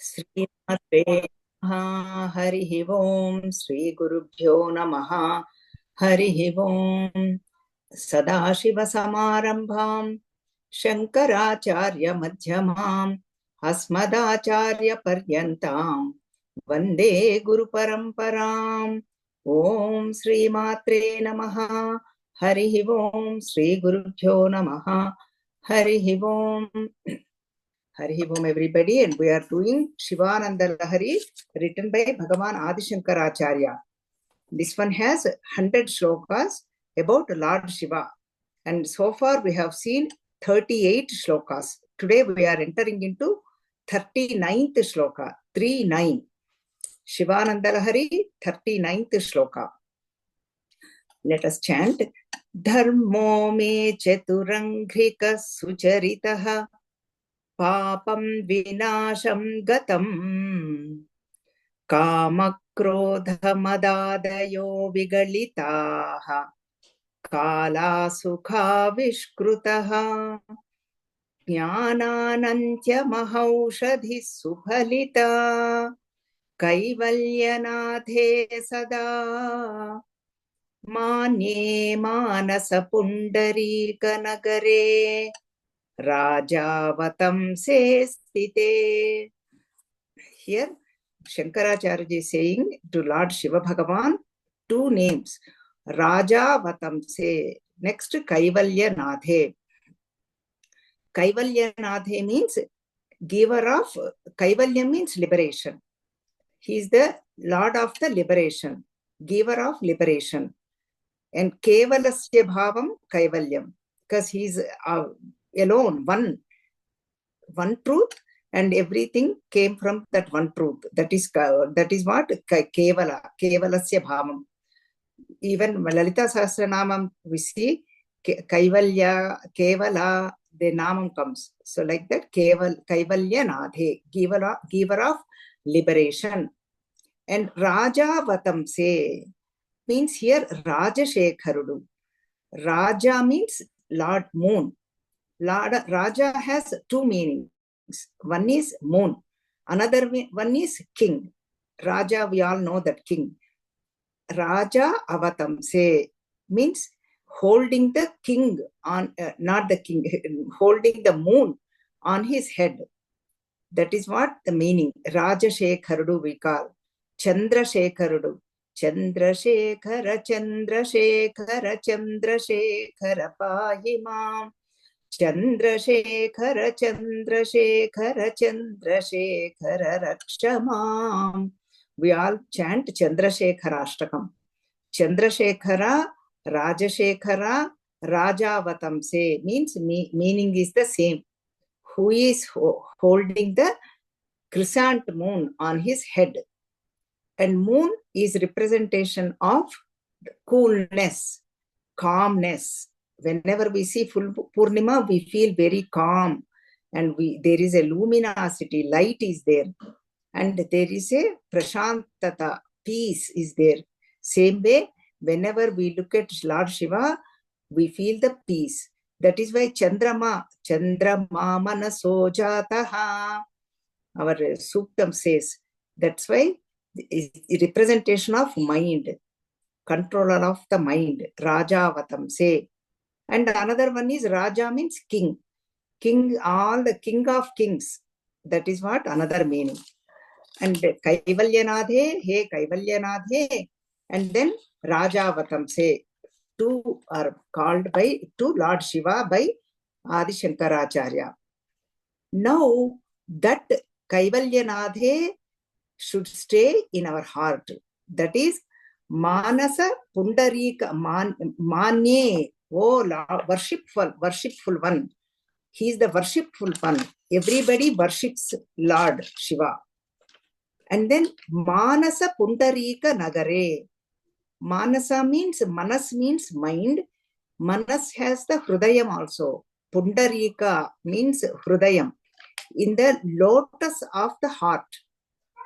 श्रीमते हरिः ओम् श्रीगुरुभ्यो नमः हरिः ओम् सदाशिवसमारम्भाम् शङ्कराचार्यमध्यमाम् अस्मदाचार्यपर्यन्ताम् वन्दे गुरुपरम्पराम् ॐ श्रीमात्रे नमः हरिः ओम् श्रीगुरुभ्यो नमः हरिः ओम् Harihi Om everybody, and we are doing Shivananda Lahari written by Bhagavan Adi Shankaracharya. This one has 100 shlokas about Lord Shiva, and so far we have seen 38 shlokas. Today we are entering into 39th shloka, 39. Shivananda Lahari, 39th shloka. Let us chant. Dharmo me chaturanghrika sucharitaha पापं विनाशं गतं कामक्रोधमदादयो विगलिताः कालासुखाविष्कृतः ज्ञानानन्त्यमहौषधिः सुफलिता कैवल्यनाथे सदा मान्ये मानसपुण्डरीकनगरे Rajavatamse sthite. Here Shankaracharya is saying to Lord Shiva Bhagavan two names, Rajavatamse. Next, Kaivalya Nathe. Kaivalya Nathe means giver of, Kaivalya means liberation. He is the Lord of the liberation, giver of liberation. And Kevalasya Bhavam Kaivalyam, because he is alone, one truth, and everything came from that one truth. That is what Kevala, Kevalasya Bhavam. Even Lalita Sahasranamam, we see Kaivalya, Kevala, the Namam comes. So like that, Kaivalya Nadhe, giver of liberation. And Raja Vatamse means here Raja Shekharudu. Raja means Lord Moon. Raja has two meanings. One is moon. Another one is king. Raja, we all know that king. Raja Avatamse means holding the king on, not the king, holding the moon on his head. That is what the meaning. Raja Shekharudu we call. Chandra Shekharudu. Chandra Shekhara, Chandra Shekhara, Chandra Shekhara Pahimam. Chandrasekhara, Chandrasekhara, Chandrasekhara Rakshamam. We all chant Chandrasekhara Ashtakam. Chandrasekhara, Rajasekhara, Rajavatamse means meaning is the same. Who is holding the crescent moon on his head. And moon is representation of coolness, calmness. Whenever we see full Purnima, we feel very calm, and there is a luminosity, light is there, and there is a prashantata, peace is there. Same way, whenever we look at Lord Shiva, we feel the peace. That is why Chandrama Manaso Jataha, our Suktam says. That's why it's a representation of mind, controller of the mind, Rajavatamse. And another one is Raja means king. King, all the king of kings. That is what another meaning. And Kaivalyanadhe, hey Kaivalyanadhe. And then Rajavatamse. Two are called by, to Lord Shiva by Adi Shankaracharya. Now, that Kaivalyanadhe should stay in our heart. That is Manasa Pundarika Manye. Oh, worshipful one. He is the worshipful one. Everybody worships Lord Shiva. And then Manasa Pundarika Nagare. Manasa means, Manas means mind. Manas has the Hrudayam also. Pundarika means Hrudayam. In the lotus of the heart.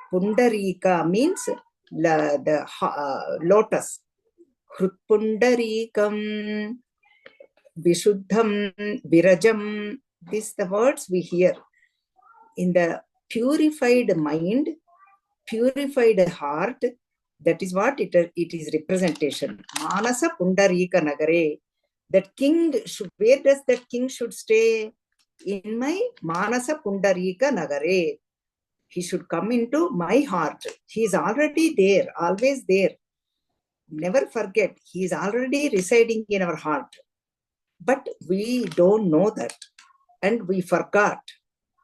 Pundarika means the lotus. Hrutpundarikam. Vishuddham, Virajam, these the words we hear. In the purified mind, purified heart. That is what it is representation. Manasa Pundarika Nagare. That king should, where does that king should stay? In my Manasa Pundarika Nagare. He should come into my heart. He is already there, always there. Never forget, he is already residing in our heart. But we don't know that. And we forgot.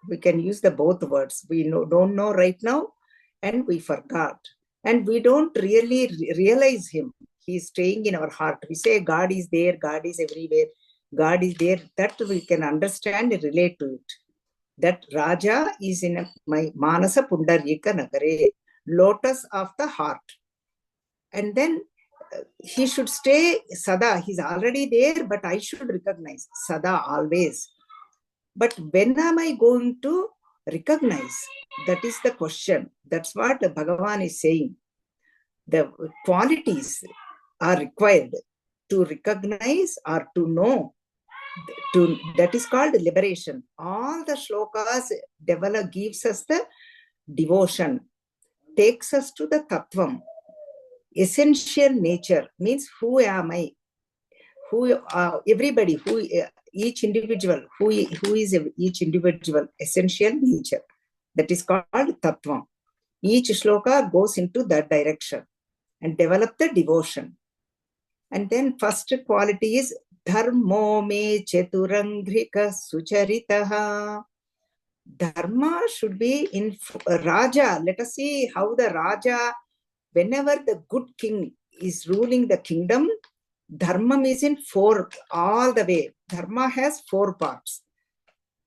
We can use the both words. We don't know right now, and we forgot. And we don't really realize him. He is staying in our heart. We say God is there, God is everywhere, God is there. That we can understand and relate to it. That Raja is in my Manasa Pundarika Nagare, lotus of the heart. And then he should stay Sada. He's already there, but I should recognize Sada always. But when am I going to recognize? That is the question. That's what Bhagavan is saying. The qualities are required to recognize or to know. That is called liberation. All the shlokas gives us the devotion, takes us to the tattvam. Essential nature means who am I? Who everybody, who each individual, who is each individual, essential nature. That is called tattvam. Each shloka goes into that direction and develop the devotion. And then first quality is dharmo me cheturangrika sucharitaha. Dharma should be in Raja. Let us see how the Raja, whenever the good king is ruling the kingdom, Dharma is in four all the way. Dharma has four parts.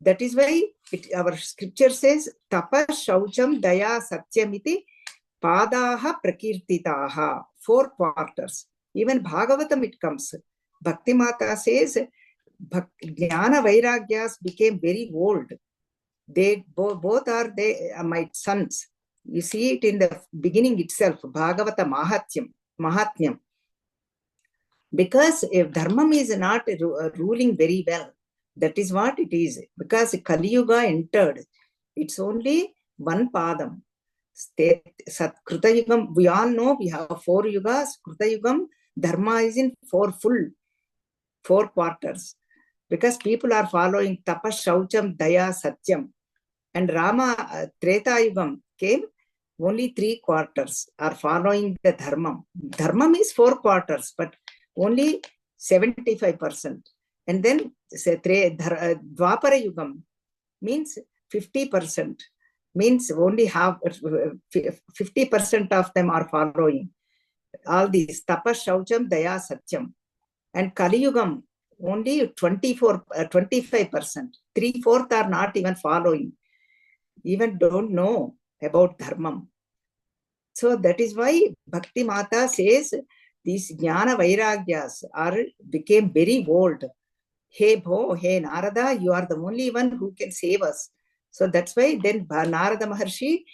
That is why our scripture says, Tapa, Shaucham, Daya, Satyamiti, Padaha, Prakirtitaha. 4 quarters. Even Bhagavatam it comes. Bhakti Mata says, Jnana Vairagyas became very old. They both are my sons. You see it in the beginning itself, Bhagavata Mahatmyam. Because if Dharma is not ruling very well, that is what it is. Because Kali Yuga entered, it's only one padam. Kruta Yugam, we all know we have 4 yugas. Kruta Yugam, Dharma is in 4 quarters. Because people are following Tapa, Shaucham, Daya, Satyam. And Rama, Treta Yugam came, only 3 quarters are following the Dharma. Dharma is 4 quarters, but only 75%. And then Dwapara Yugam means 50%, means only half, 50% of them are following all these Tapas, Shaucham, Daya, Satyam. And Kali Yugam only 25%. 3/4 are not even following, even don't know about Dharma. So that is why Bhakti Mata says these Jnana Vairagyas became very old. Hey Bho, hey Narada, you are the only one who can save us. So that's why then Narada Maharshi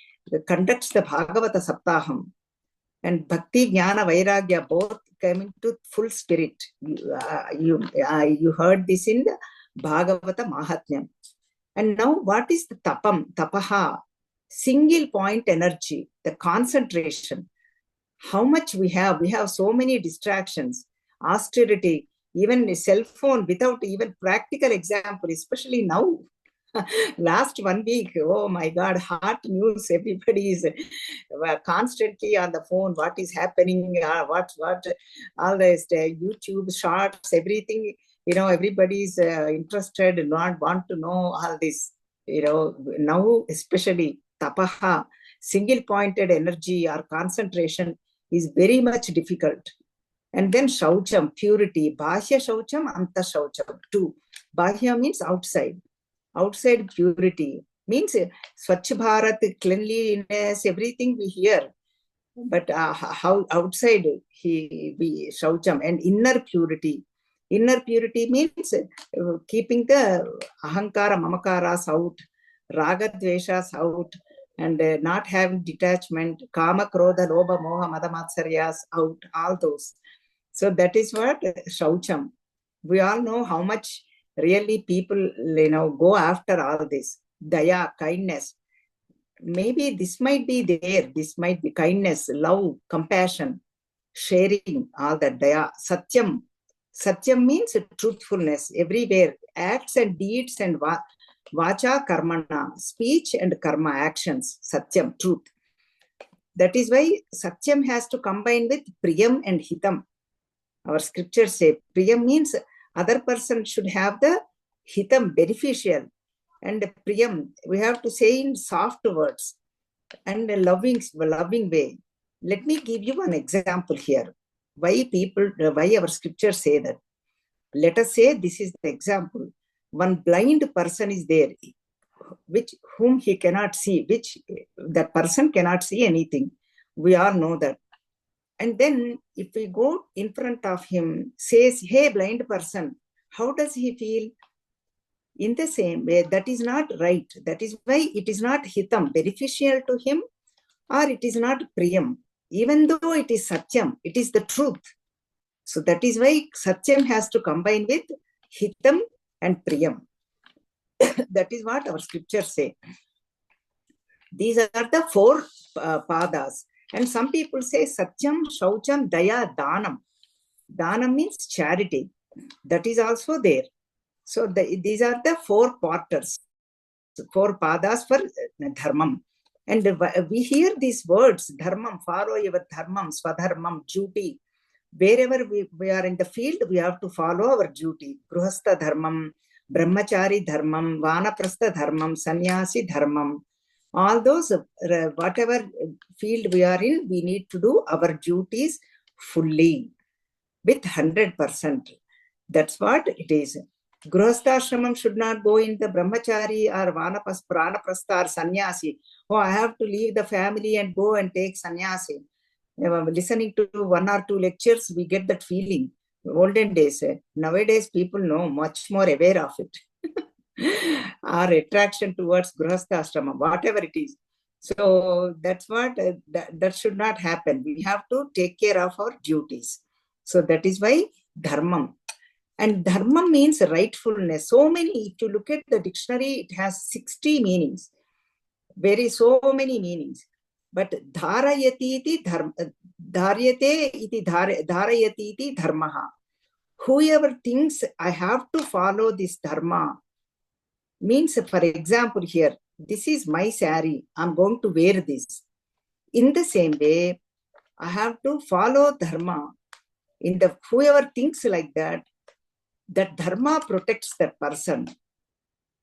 conducts the Bhagavata Saptaham. And Bhakti, Jnana, Vairagya both came into full spirit. You heard this in the Bhagavata Mahatmyam. And now what is the tapam, tapaha? Single point energy, the concentration. How much we have? We have so many distractions, austerity, even a cell phone without even practical example, especially now. Last 1 week, oh my God, hot news. Everybody is constantly on the phone. What is happening? What? All this YouTube shorts, everything. Everybody is interested and want to know all this. Now especially tapaha, single-pointed energy or concentration is very much difficult. And then shaucham, purity, bahya shaucham, anta shaucham, 2. Bahya means outside. Outside purity means Swachh Bharat, cleanliness, everything we hear. But how outside we shaucham, and inner purity. Inner purity means keeping the ahankara, mamakaras out, raga dveshas out, and not having detachment, kama, krodha, lobha, moha, mada, matsaryas out, all those. So that is what shaucham. We all know how much really people, go after all this. Daya, kindness. maybe this might be there. This might be kindness, love, compassion, sharing, all that. Daya, Satyam. Satyam means truthfulness everywhere. Acts and deeds and vacha karmana, speech and karma, actions. Satyam, truth. That is why Satyam has to combine with Priyam and Hitam. Our scriptures say Priyam means other person should have the Hitam, beneficial. And Priyam, we have to say in soft words and a loving way. Let me give you one example here. Why our scriptures say that. Let us say this is the example. One blind person is there, whom he cannot see, which that person cannot see anything. We all know that. And then if we go in front of him, says, hey, blind person, how does he feel? In the same way, that is not right. That is why it is not hitam, beneficial to him, or it is not priyam. Even though it is satyam, it is the truth. So that is why satyam has to combine with hitam and priyam. That is what our scriptures say. These are the four padas. And some people say satyam, shaucham, daya, danam. Danam means charity. That is also there. So these are the four porters, four padas for dharmam. And we hear these words, dharmam, follow your dharmam, swadharmam, duty. Wherever we are in the field, we have to follow our duty. Gruhastha dharmam, brahmachari dharmam, vanaprastha dharmam, sannyasi dharmam. All those, whatever field we are in, we need to do our duties fully with 100%. That's what it is. Grihasthashramam should not go in the brahmachari or vanaprastha or sannyasi. Oh, I have to leave the family and go and take sannyasi. Listening to one or two lectures, we get that feeling. Olden days, nowadays people know much more aware of it. Our attraction towards grihastha ashrama, whatever it is. So that's what that should not happen. We have to take care of our duties. So that is why dharmam. And dharmam means rightfulness. So many, if you look at the dictionary, it has 60 meanings. So many meanings. But dharayate iti dharmaha. Whoever thinks I have to follow this dharma, means, for example, here, this is my sari, I'm going to wear this. In the same way, I have to follow dharma. Whoever thinks like that dharma protects that person.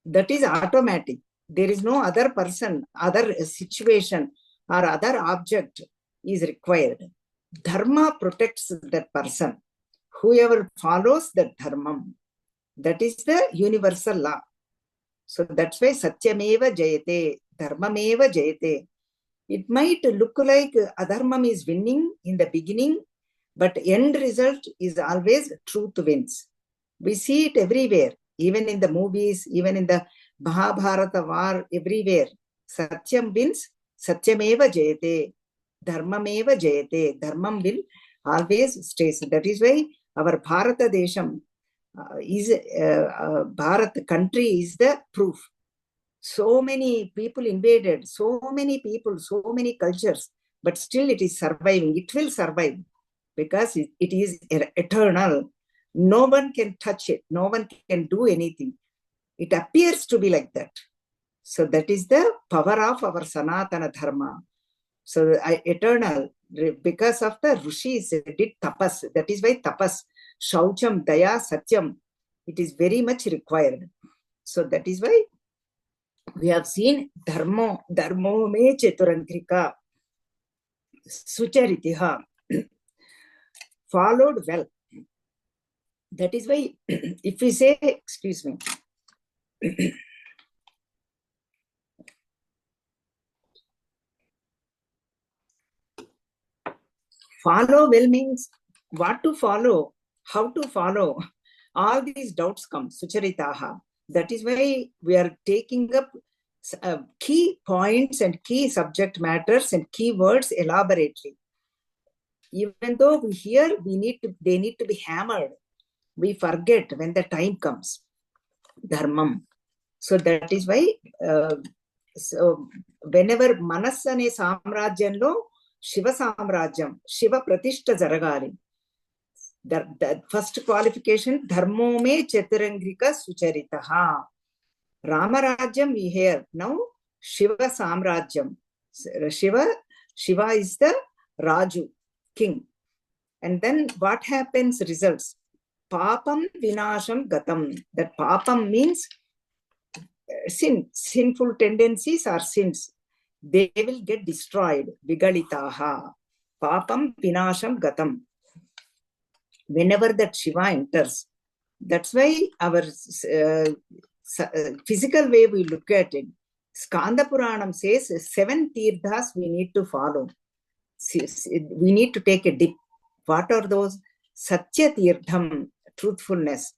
That is automatic. There is no other person, other situation, or other object is required. Dharma protects that person. Whoever follows that dharmam, that is the universal law. So that's why satyameva jayate, dharmameva jayate. It might look like adharmam is winning in the beginning, but end result is always truth wins. We see it everywhere, even in the movies, even in the Mahabharata war, everywhere. Satyam wins, satyameva jayate, dharmameva jayate. Dharmam will always stay. That is why our Bharata Desham Bharat country is the proof. So many people invaded, so many people, so many cultures, but still it is surviving. It will survive because it is eternal. No one can touch it. No one can do anything. It appears to be like that. So that is the power of our Sanatana Dharma. So eternal, because of the Rishis did tapas. That is why tapas, shaucham, daya, satyam, it is very much required. So that is why we have seen dharmo me cheturantrika, sucharitiha, followed well. That is why if we say, excuse me, follow well means what to follow, how to follow. All these doubts come, sucharitaha. That is why we are taking up key points and key subject matters and key words elaborately. Even though we hear, they need to be hammered. We forget when the time comes. Dharmam. So that is why So whenever Manasane Samrajyanlo, Shiva Samrajyam, Shiva Pratishta Zaragari. The first qualification, Dharmo me Chaturangrika Sucharitaha. Ramarajyam we hear. Now Shiva Samrajyam. Shiva is the Raju, king. And then what happens? Results. Papam vinasham gatam. That papam means sinful tendencies or sins. They will get destroyed. Vigalitaha. Papam vinasham gatam. Whenever that Shiva enters, that's why our physical way we look at it. Skanda Puranam says 7 tirthas we need to follow. We need to take a dip. What are those? Satya tirtham, truthfulness.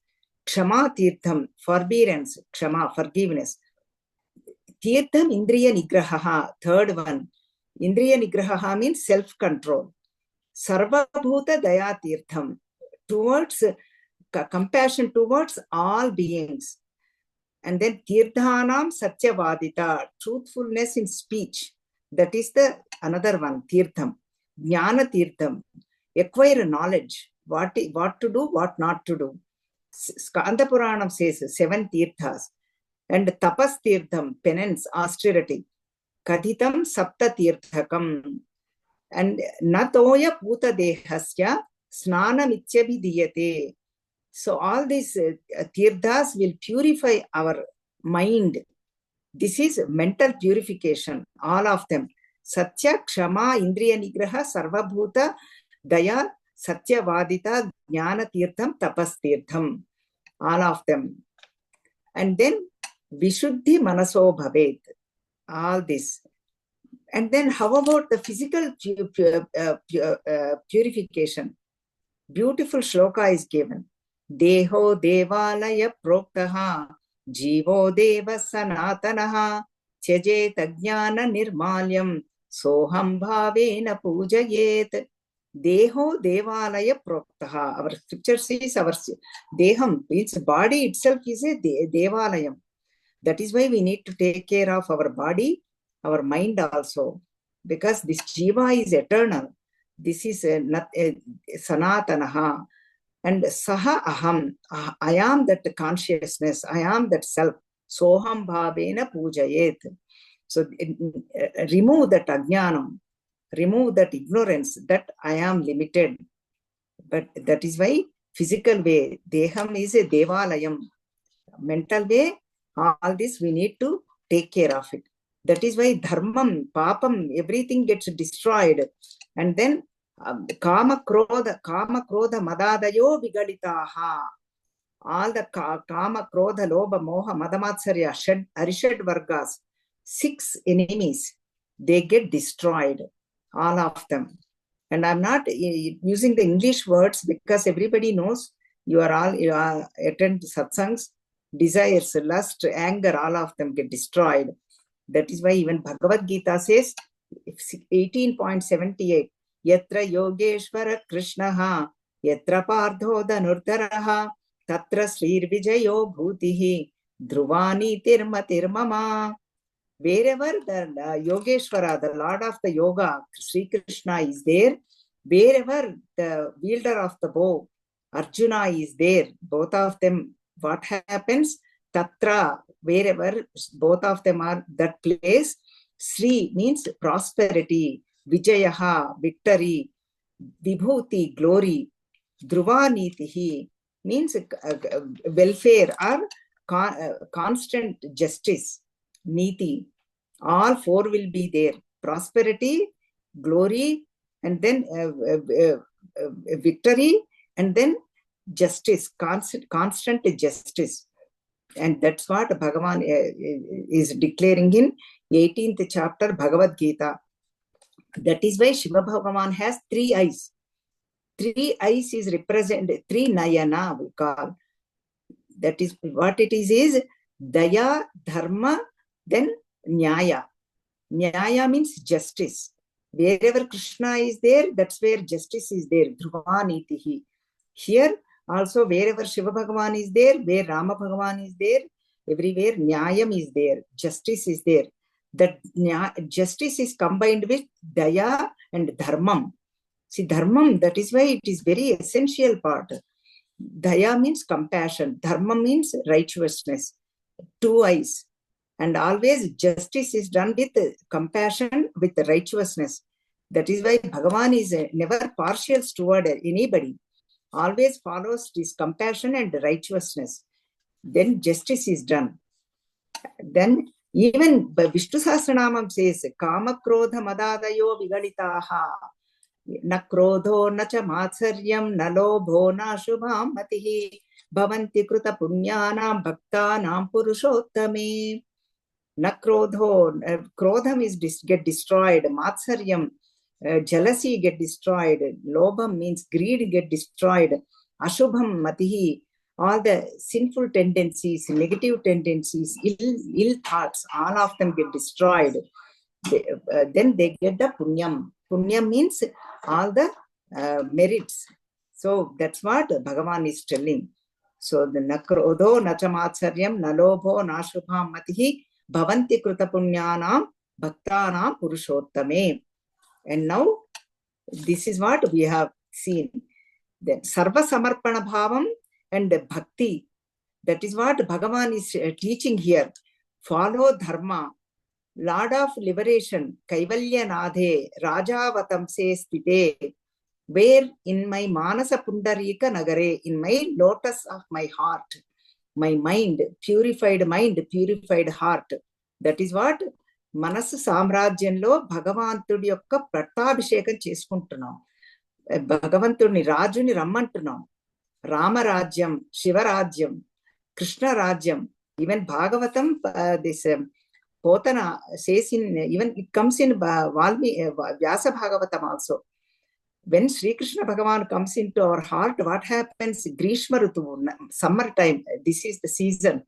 Kshama tirtham, forbearance. Kshama, forgiveness. Tirtham indriya nigraha, third one. Indriya nigraha means self-control. Sarvabhuta daya tirtham, towards compassion towards all beings. And then tirthanam satyavadita, truthfulness in speech. That is the another one, tirtham. Jnana tirtham, acquire knowledge, what to do, what not to do. Skanda Puranam says 7 tirthas. And tapas tirtham, penance, austerity. Kadhitam sapta tirthakam. And natoya puta dehasya snana mithyabhidiyate. So all these tirthas will purify our mind. This is mental purification, all of them. Satya, Kshama, Indriya Nigraha, Sarvabhuta, Daya, Satya Vadita, Jnana Tirtham, Tapas Tirtham, all of them. And then Vishuddhi Manaso Bhavet, all this. And then how about the physical purification? Beautiful shloka is given. Deho devalaya proktaha, jivo deva sanatanaha, tyajet ajnana nirmalyam, soham bhavena pujayet. Deho devalaya proktaha. Our scripture says our deham, its body itself is a devalayam. That is why we need to take care of our body, our mind also, because this jiva is eternal. This is sanatanaha. And saha aham, I am that consciousness, I am that self. Soham bhavena pujayet. So remove that ajnanam, remove that ignorance, that I am limited. But that is why physical way, deham is a devalayam. Mental way, all this we need to take care of it. That is why dharmam, papam, everything gets destroyed. And then kama krodha madadayo vigalitaha. All the kama krodha lobha moha madamatsarya arishad vargas, 6 enemies, they get destroyed, all of them. And I'm not using the English words because everybody knows you are attend satsangs. Desires, lust, anger, all of them get destroyed. That is why even Bhagavad Gita says 18.78, Yatra Yogeshwara Krishnaha, Yatra Pardho Dhanurtaraha, Tatra Srir Vijayo Bhutihi, Dhruvani Tirmama. Wherever the Yogeshwara, the Lord of the Yoga, Sri Krishna is there, wherever the wielder of the bow, Arjuna is there, both of them, what happens? Tatra, wherever both of them are, that place, Sri means prosperity, Vijayaha, victory, Vibhuti, glory, Dhruvanitihi means welfare or constant justice, Niti. All 4 will be there. Prosperity, glory, and then victory, and then justice, constant justice. And that's what Bhagavan is declaring in 18th chapter Bhagavad Gita. That is why Shiva Bhagavan has 3 eyes. 3 eyes is represented, 3 nayana we call. That is what it is daya, dharma, then nyaya. Nyaya means justice. Wherever Krishna is there, that's where justice is there. Dhruvanitihi. Here also, wherever Shiva Bhagavan is there, where Rama Bhagavan is there, everywhere Nyayam is there, justice is there. That justice is combined with daya and dharmam. See, dharmam, that is why it is very essential part. Daya means compassion. Dharma means righteousness. Two eyes. And always justice is done with compassion, with righteousness. That is why Bhagavan is never partial toward anybody. Always follows his compassion and righteousness. Then justice is done. Then even Vishnu Sahasranamam says, Kama Krodha Madadayo Vigalitaha. Na krodho na cha matsaryam na lobho na shubham matihi bhavanti kruta punyanam bhaktanam purushottame. Na krodho, krodham is get destroyed, matsaryam, jealousy get destroyed, lobham means greed get destroyed, ashubham matihi, all the sinful tendencies, negative tendencies, ill thoughts, all of them get destroyed. Then they get the punyam. Punyam means all the merits. So that's what Bhagavan is telling. So the nakrodho nachamatsharyam nalobho nashubham matihi bhavanti kruta punyanam bhaktanam purushottame. And now this is what we have seen. Then sarva samarpana bhavam and bhakti. That is what Bhagavan is teaching here. Follow dharma. Lord of liberation, Kaivalya Nadhe, Rajavatamse Stite, where in my Manasa Pundarika Nagare, in my lotus of my heart, my mind, purified heart. That is what Manasu Samrajyanlo Bhagavantudi yokka Prattabhishekam cheskuntunnam. Bhagavantuni Rajuni rammantunnam. Rama Rajyam, Shiva Rajyam, Krishna Rajyam, even Bhagavatam, this Potana says even it comes in Vyasa Bhagavatam also. When Sri Krishna Bhagavan comes into our heart, what happens? Grishma Ritu, summertime, this is the season.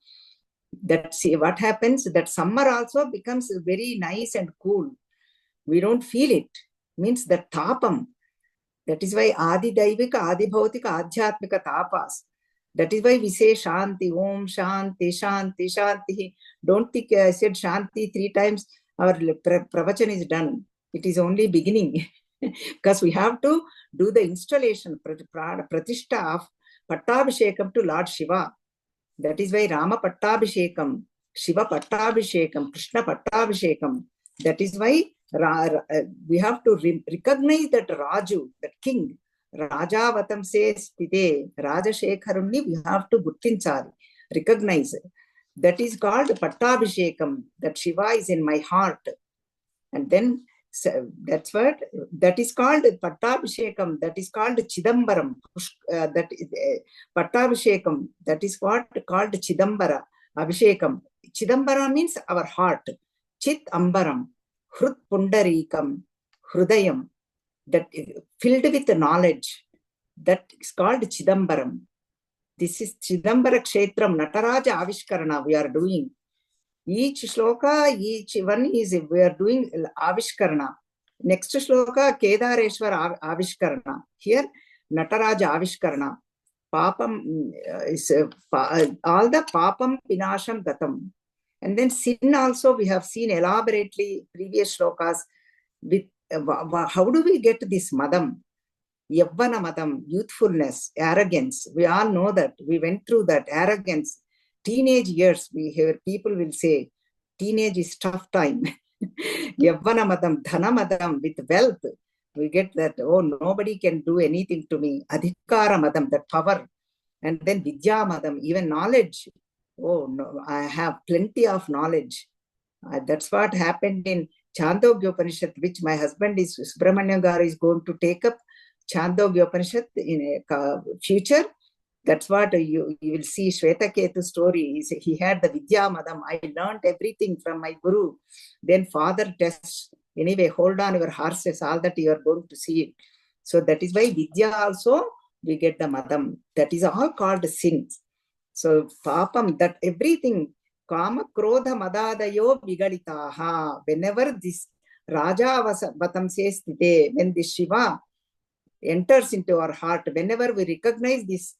What happens? That summer also becomes very nice and cool. We don't feel it. Means the tapam. That is why Adi Daivika, Adi Bhautika, Adhyatmika tapas. That is why we say Shanti, Om Shanti, Shanti, Shanti. Don't think I said Shanti 3 times, our pravachan is done. It is only beginning. Because we have to do the installation, Pratishtha of Pattabhishekam to Lord Shiva. That is why Rama Pattabhishekam, Shiva Pattabhishekam, Krishna Pattabhishekam. That is why we have to recognize that Raju, that king, Rajavatam says Pite, Rajashekharunni, we have to guttinchari, recognize. That is called Pattabhishekam, that Shiva is in my heart. And then that's what, that is called Pattabhishekam, that is called Chidambaram. Pattabhishekam, that is what called Chidambara, Abhishekam. Chidambara means our heart. Chit Ambaram, Hrut Pundarikam, Hrudayam. That filled with knowledge, that is called Chidambaram. This is Chidambara Kshetram, Nataraja Avishkarana we are doing. Each shloka, each one is, we are doing Avishkarana. Next shloka, Kedareshwar Avishkarana. Here, Nataraja Avishkarana. Papam is all the Papam Pinasham Gatam. And then sin also we have seen elaborately previous shlokas with how do we get this madam? Yavvana madam, youthfulness, arrogance. We all know that. We went through that. Arrogance. Teenage years, we hear people will say, teenage is tough time. Yavvana madam, dhana madam, with wealth. We get that, oh, nobody can do anything to me. Adhikara madam, that power. And then vidya madam, even knowledge. Oh, no, I have plenty of knowledge. That's what happened in Chandogya Upanishad, which my husband is Subramanya Garu is going to take up Chandogya Upanishad in a future. That's what you will see Shvetaketu story. He had the Vidya Madam. I learned everything from my Guru. Then father tests. Anyway, hold on your horses, all that you are going to see it. So that is why Vidya also, we get the Madam. That is all called sins. So Papam, that everything, Kama Krodha Madadayo Vigalitaha. Whenever this Raja Vatam says today, when this Shiva enters into our heart, whenever we recognize this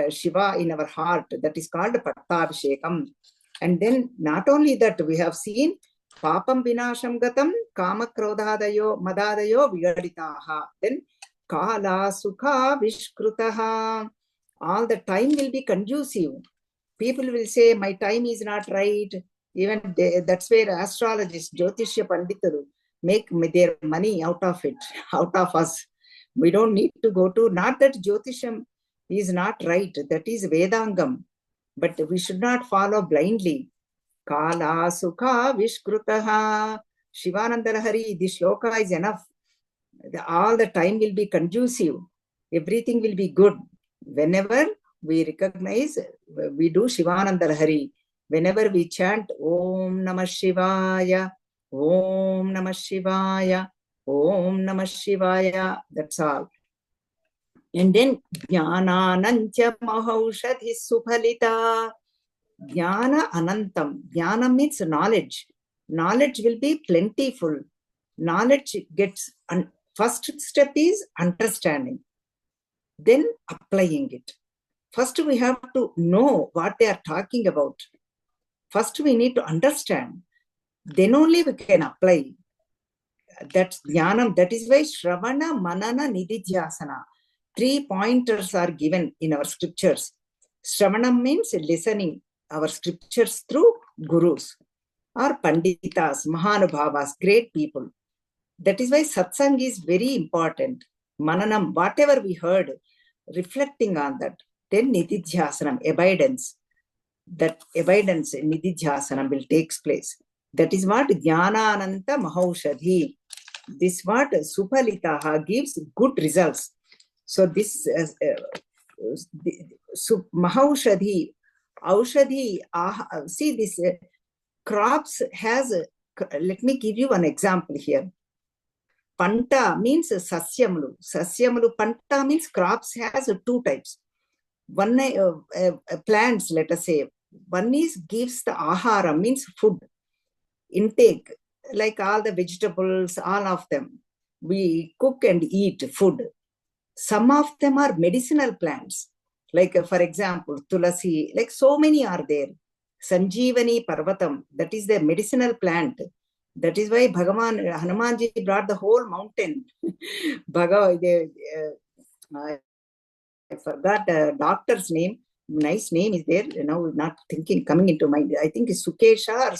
Shiva in our heart, that is called Pattabhishekam. And then not only that, we have seen Papam vinasham gatam kama krodhadayo madadayo vigaditaha. Then kala sukha vishkrutaha. All the time will be conducive. People will say, my time is not right. Even that's where astrologists, Jyotishya Panditaru, make their money out of it, out of us. We don't need to go to, not that Jyotisham is not right, that is Vedangam, but we should not follow blindly. Kala sukha vishkrutaha. Shivananda Lahari, the shloka is enough. All the time will be conducive. Everything will be good. Whenever we recognize, we do Shivananda Lahari. Whenever we chant Om Namah Shivaya, Om Namah Shivaya, Om Namah Shivaya, that's all. And then Jnananantya Mahaushadhi Suphalita. Jnana Anantam. Jnana means knowledge. Knowledge will be plentiful. Knowledge gets, first step is understanding, then applying it. First, we have to know what they are talking about. First, we need to understand. Then only we can apply. That's jnanam. That is why Shravana, Manana, Nididhyasana. 3 pointers are given in our scriptures. Shravanam means listening our scriptures through gurus or panditas, mahanubhavas, great people. That is why satsang is very important. Mananam, whatever we heard, reflecting on that. Then nididhyasanam, abidance. That abidance, nididhyasanam will take place. That is what Jnanananta Mahaushadhi. This what Supalitaha gives good results. So this Mahaushadhi, Aushadhi, see this crops has, let me give you an example here. Panta means sasyamulu. Sasyamulu, panta means crops has 2 types. One plants, let us say. One is gives the ahara, means food intake, like all the vegetables, all of them. We cook and eat food. Some of them are medicinal plants, like for example, tulasi, like so many are there. Sanjeevani Parvatam, that is the medicinal plant. That is why Bhagavan, Hanumanji brought the whole mountain. I forgot the doctor's name. Nice name is there. Now not thinking, coming into mind. I think it's Sukesha or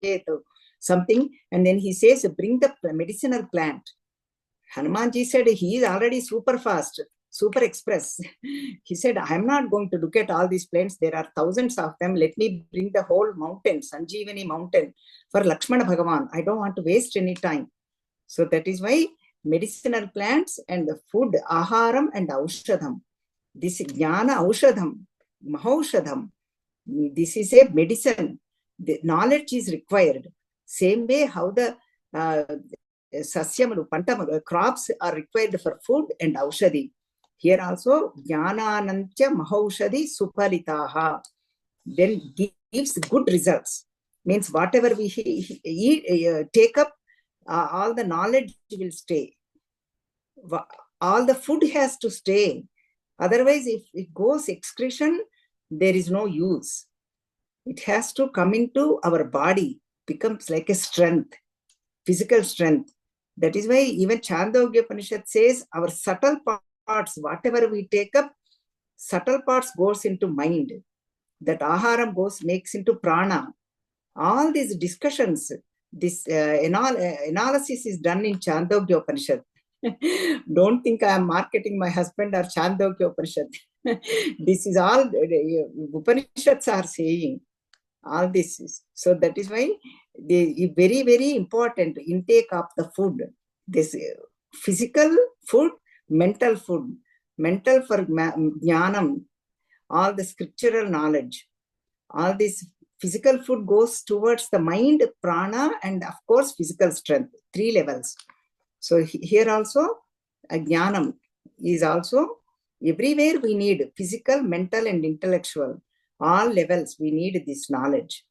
Suketu, something. And then he says, bring the medicinal plant. Hanumanji said he is already super fast, super express. He said, I'm not going to look at all these plants. There are thousands of them. Let me bring the whole mountain, Sanjeevani mountain, for Lakshmana Bhagavan. I don't want to waste any time. So that is why medicinal plants and the food, aharam and aushadham. This jnana aushadham, mahaushadham. This is a medicine. The knowledge is required. Same way how the sasyamalu, pantamalu, crops are required for food and aushadhi. Here also, jnananantya mahaushadhi supalitaha. Then gives good results. Means whatever we eat, take up, all the knowledge will stay. All the food has to stay. Otherwise, if it goes excretion, there is no use. It has to come into our body, becomes like a strength, physical strength. That is why even Chandogya Upanishad says our subtle parts, whatever we take up, subtle parts goes into mind. That aharam makes into prana. All these discussions, this analysis is done in Chandogya Upanishad. Don't think I am marketing my husband or Chandogya Upanishad. This is all Upanishads are saying. All this is. So that is why the very, very important intake of the food. This physical food, mental food. Mental for jnanam, all the scriptural knowledge. All this physical food goes towards the mind, prana, and of course physical strength. 3 levels. So here also, jnanam is also, everywhere we need physical, mental, and intellectual. All levels we need this knowledge.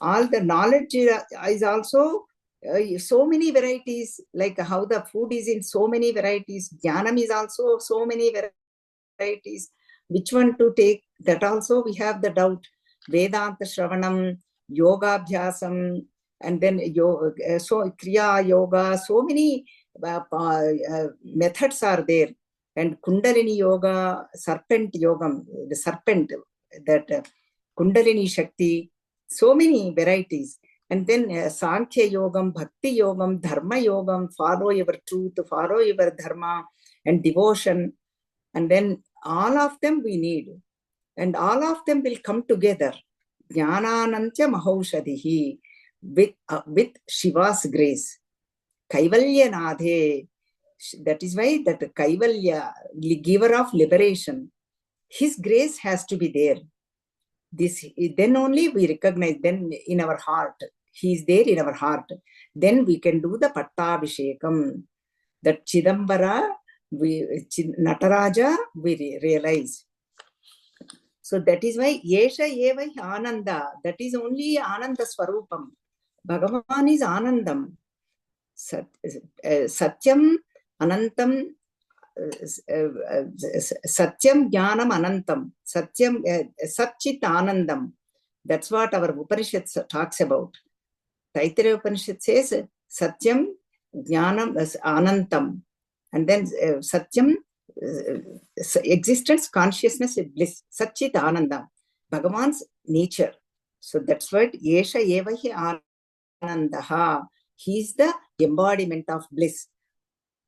All the knowledge is also so many varieties, like how the food is in so many varieties. Jnanam is also so many varieties. Which one to take? That also we have the doubt. Vedanta Shravanam, Yoga Abhyasam, And then yoga, so Kriya Yoga, so many methods are there. And Kundalini Yoga, Serpent Yoga, the serpent, that Kundalini Shakti, so many varieties. And then Sankhya Yogam, Bhakti Yogam, Dharma Yogam, follow your truth, follow your Dharma, and devotion. And then all of them we need. And all of them will come together. Jnananantya Mahaushadhihi, with Shiva's grace. Kaivalya Nadhe, that is why that Kaivalya, giver of liberation, his grace has to be there. This, then only we recognize, then in our heart, he is there in our heart. Then we can do the Pattabhishekam. That Chidambara, Nataraja, we realize. So that is why Yesha Eva Ananda, that is only Ananda Swarupam. Bhagavan is Anandam. Satyam Anantam, Satyam Jnanam Anantam, Satyam Satchit Anandam. That's what our Upanishad talks about. Taittiriya Upanishad says Satyam Jnanam Anantam. And then Satyam, existence, consciousness, bliss, Satchit Ananda, Bhagavan's nature. So that's what Yesha Evahi Anandaha. He is the embodiment of bliss.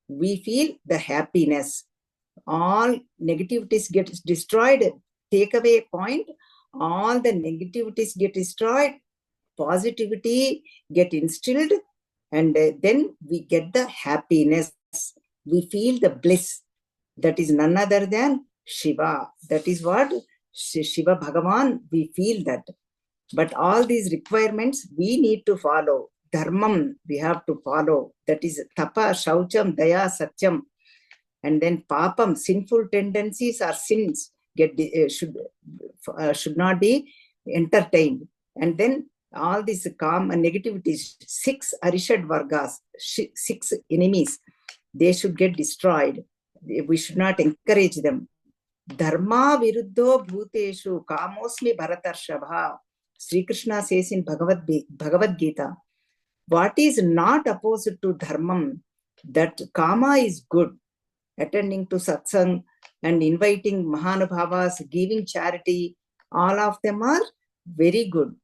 We feel the happiness. All negativities get destroyed. Take away point. All the negativities get destroyed. Positivity get instilled. And then we get the happiness. We feel the bliss. That is none other than Shiva. That is what Shiva Bhagavan, we feel that. But all these requirements we need to follow. Dharmam we have to follow. That is Tapa, Shaucham, Daya, Satyam. And then Papam, sinful tendencies or sins should not be entertained. And then all these calm and negativities, 6 Arishad Vargas, 6 enemies, they should get destroyed. We should not encourage them. Dharma viruddho bhuteshu kamosmi bharatarshabha. Sri Krishna says in Bhagavad Gita, what is not opposite to dharmam, that kama is good. Attending to satsang and inviting Mahanubhavas, giving charity, all of them are very good.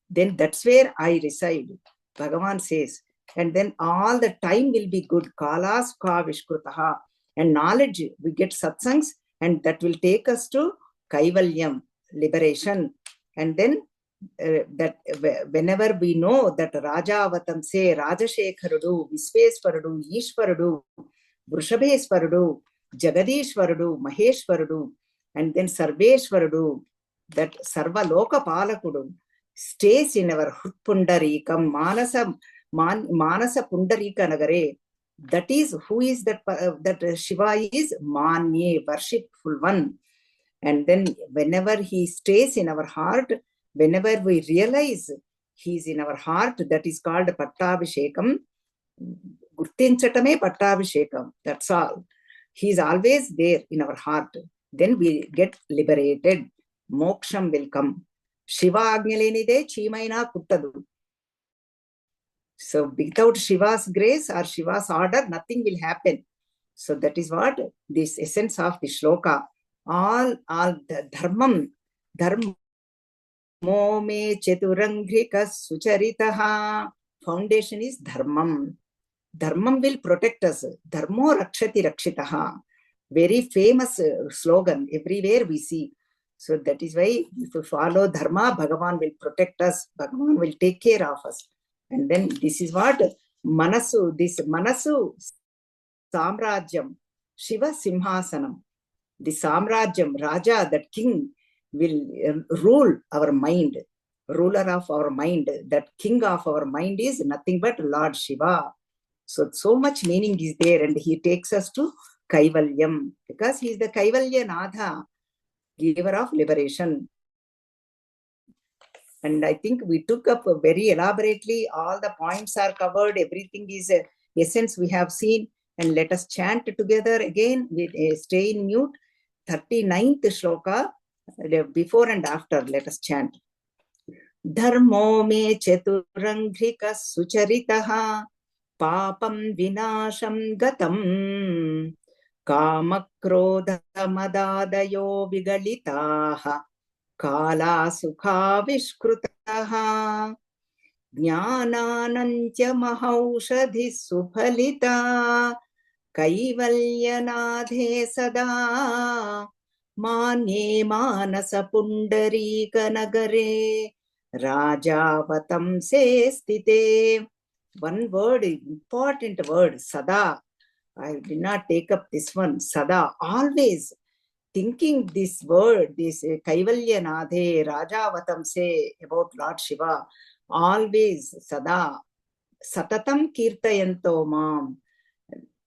Then that's where I reside, Bhagavan says. And then all the time will be good. Kalas ka vishkrutaha. And knowledge, we get satsangs, and that will take us to Kaivalyam, liberation. And then that whenever we know that Rajavatam say, Rajashekharudu, Visveswarudu, Ishwarudu, Vrishabheswarudu, Jagadishwarudu, Maheshwarudu, and then Sarveshwarudu, that Sarva Loka Palakudu, stays in our Pundarikam, Manasa Pundarika Nagare. That is, who is that? That Shiva is Manye, worshipful one. And then whenever he stays in our heart, whenever we realize he is in our heart, that is called Pattabhishekam. Gurtinchatame Pattabhishekam. That's all. He is always there in our heart. Then we get liberated. Moksham will come. Shiva Agnilenide Chimaina Kuttadu. So without Shiva's grace or Shiva's order, nothing will happen. So that is what this essence of the shloka. All the dharmam, dharmo me cheturangrika sucharitaha. Foundation is dharmam. Dharmam will protect us. Dharmo rakshati rakshitaha. Very famous slogan. Everywhere we see. So that is why if we follow dharma, Bhagavan will protect us. Bhagavan will take care of us. And then this is what Manasu, this Manasu Samrajyam, Shiva Simhasanam. The Samrajyam, Raja, that king, will rule our mind, ruler of our mind. That king of our mind is nothing but Lord Shiva. So much meaning is there, and he takes us to Kaivalyam, because he is the Kaivalya Natha, giver of liberation. And I think we took up very elaborately. All the points are covered. Everything is essence we have seen. And let us chant together again. Stay in mute. 39th shloka, before and after. Let us chant. Dharmo me chaturanghrika sucharitaha papam vinasham gatam kamakrodha madadayo vigalitaha kala sukha vishkrutaha jnananantya mahaushadhi suphalita kaivalyanadhe sada manye manasa pundarika nagare Rajavatam se stite. One word, important word, sada. I did not take up this one, sada. Always thinking this word, this Kaivalya Nadhe, Rajavatam se about Lord Shiva. Always sada. Satatam kirtayanto mam.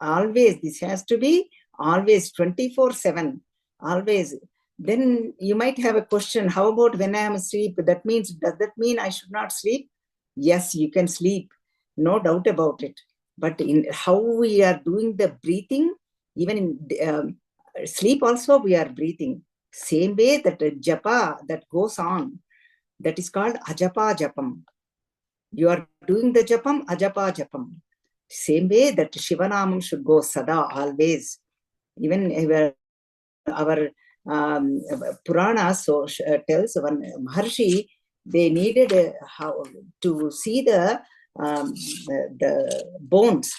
Always, this has to be always 24/7. Always. Then you might have a question, how about when I am asleep? That means, does that mean I should not sleep? Yes, you can sleep, no doubt about it. But in how we are doing the breathing, even in sleep also we are breathing. Same way that japa that goes on, that is called ajapa japam. You are doing the japam, ajapa japam. Same way that Shivanamam should go sada always. Even our Purana tells one Maharshi, they needed how to see the bones.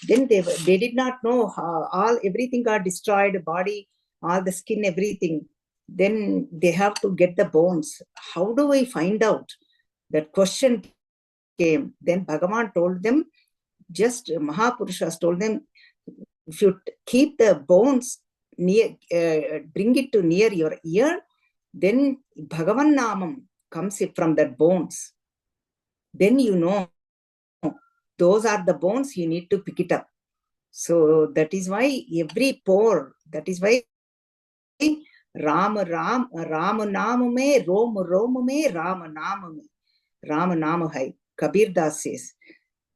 Then they did not know how everything got destroyed, body, all the skin, everything. Then they have to get the bones. How do we find out? That question came. Then Bhagavan told them, just Mahapurushas told them, if you keep the bones near, bring it to near your ear, then Bhagavan Namam comes from that bones. Then you know those are the bones, you need to pick it up. So that is why every pore, that is why Ram Ram Ram Naam mein Rom Rom mein Ram Naam mein Ram Naam hai. Kabir Das says,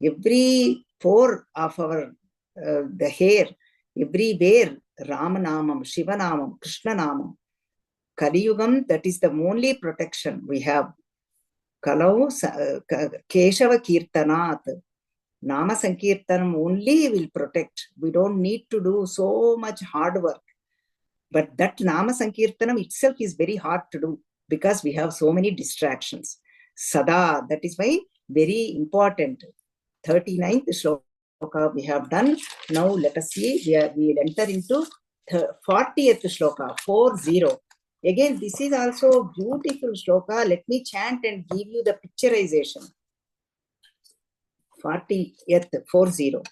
every pore of our the hair, everywhere Ramanamam, Shivanamam, Krishnanamam. Kaliyugam, that is the only protection we have. Kalau Keshava Kirtanat, Nama Sankirtanam only will protect. We don't need to do so much hard work. But that Nama Sankirtanam itself is very hard to do because we have so many distractions. Sada, that is why very important. 39th shloka we have done. Now let us see, we will enter into 40th shloka, 40. Again, this is also beautiful shloka. Let me chant and give you the picturization. 40th, 40.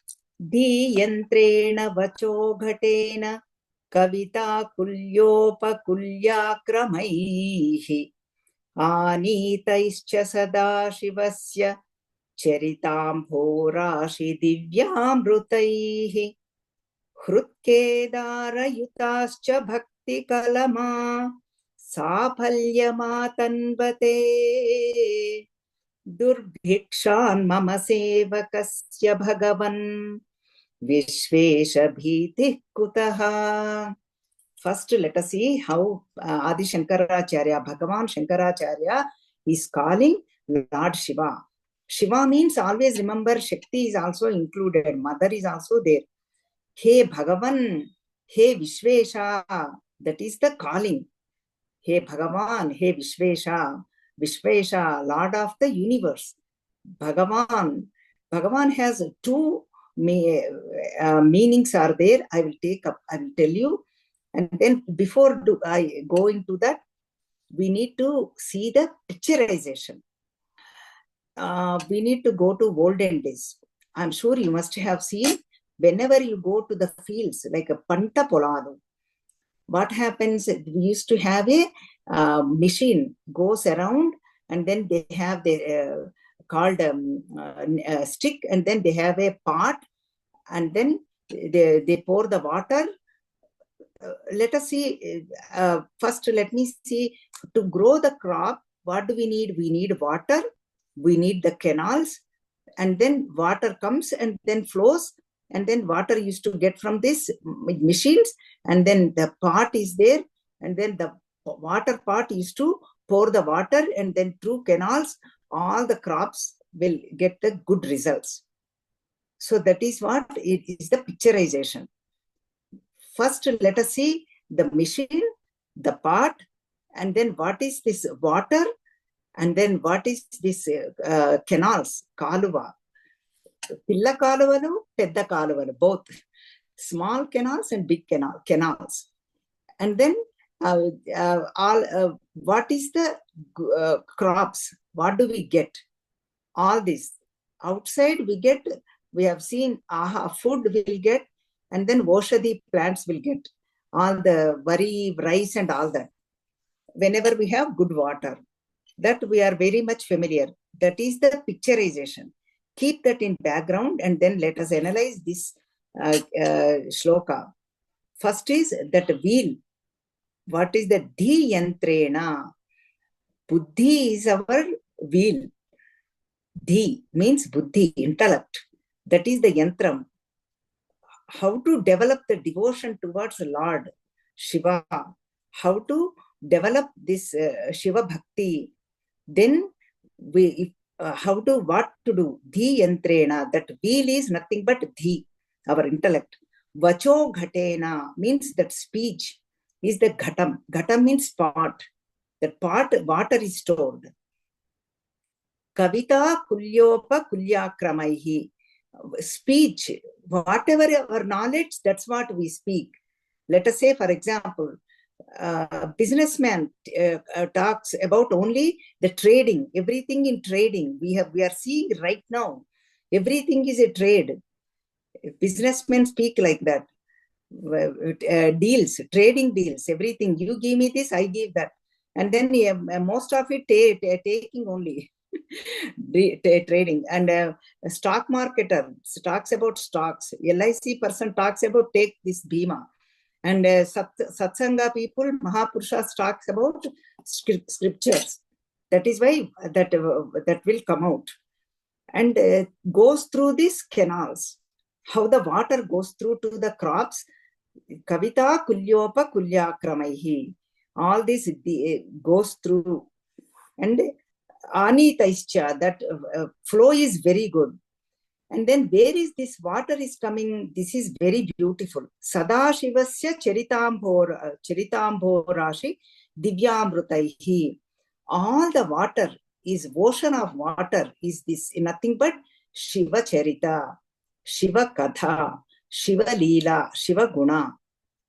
Diyantrena vacho ghatena kavita kulyopakulyakramaih anitaischa sada shivasya Charitamborashi divyamrutaihi Hrutkedarayutascha bhakti kalama Saphalyamatanvate Durbhikshan mama sevakasya bhagavan Vishvesha bhiti kutaha. First, let us see how Adi Shankaracharya, Bhagavan Shankaracharya is calling Lord Shiva. Shiva means always remember Shakti is also included. Mother is also there. Hey Bhagavan, hey Vishvesha, that is the calling. Hey Bhagavan, hey Vishvesha, Vishvesha, Lord of the universe. Bhagavan. Bhagavan has two meanings are there. I will take up, I will tell you. And then before I go into that, we need to see the picturization. We need to go to olden days. I'm sure you must have seen whenever you go to the fields, like a Panta Polado. What happens, we used to have a machine goes around and then they have the called stick and then they have a pot and then they pour the water. Let us see, first let me see, to grow the crop, what do we need? We need water, we need the canals, and then water comes and then flows, and then water used to get from this machines, and then the pot is there, and then the water pot used to pour the water, and then through canals, all the crops will get the good results. So that is what it is, the picturization. First, let us see the machine, the part, and then what is this water, and then what is this canals, kaluva. Pilla kaluvalu, pedda kaluvalu, both small canals and big canals. And then what is the crops? What do we get? All this. Outside we have seen food will get, and then Voshadi plants will get. All the vari, rice and all that. Whenever we have good water, that we are very much familiar. That is the picturization. Keep that in background, and then let us analyze this shloka. First is that wheel. What is the dhi yantrena? Buddhi is our wheel. Dhi means buddhi, intellect. That is the yantram. How to develop the devotion towards Lord Shiva. How to develop this Shiva Bhakti. Then what to do? Dhi yantrena. That wheel is nothing but dhi, our intellect. Vacho ghatena means that speech is the ghatam. Ghatam means pot. That pot, water is stored. Kavita kulyopa kulyakramaihi. Speech, whatever our knowledge, that's what we speak. Let us say, for example, businessman talks about only the trading, everything in trading. We are seeing right now, everything is a trade. Businessmen speak like that. Deals, trading deals, everything. You give me this, I give that. And then most of it taking only. Trading. And a stock marketer talks about stocks. LIC person talks about take this bima. And satsanga people, Mahapurushas talks about scriptures. That is why that will come out. And goes through these canals. How the water goes through to the crops. Kavita kulyopa kulyakramaihi. All this goes through. And Anitaischa, that flow is very good. And then where is this water is coming? This is very beautiful. Sadashivasya charitamborashi divyamrutaihi. All the water is ocean of water is this nothing but Shiva Charita, Shiva Katha, Shiva Leela, Shiva Guna,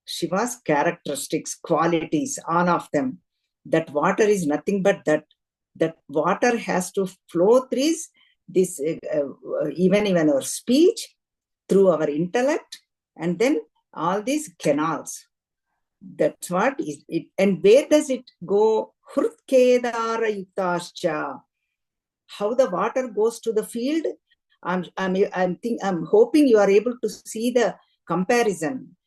Shiva's characteristics, qualities, all of them. That water is nothing but that. That water has to flow through this, even our speech, through our intellect, and then all these canals. That's what is it. And where does it go? Hrutkedara yuktascha. How the water goes to the field. I'm hoping you are able to see the comparison.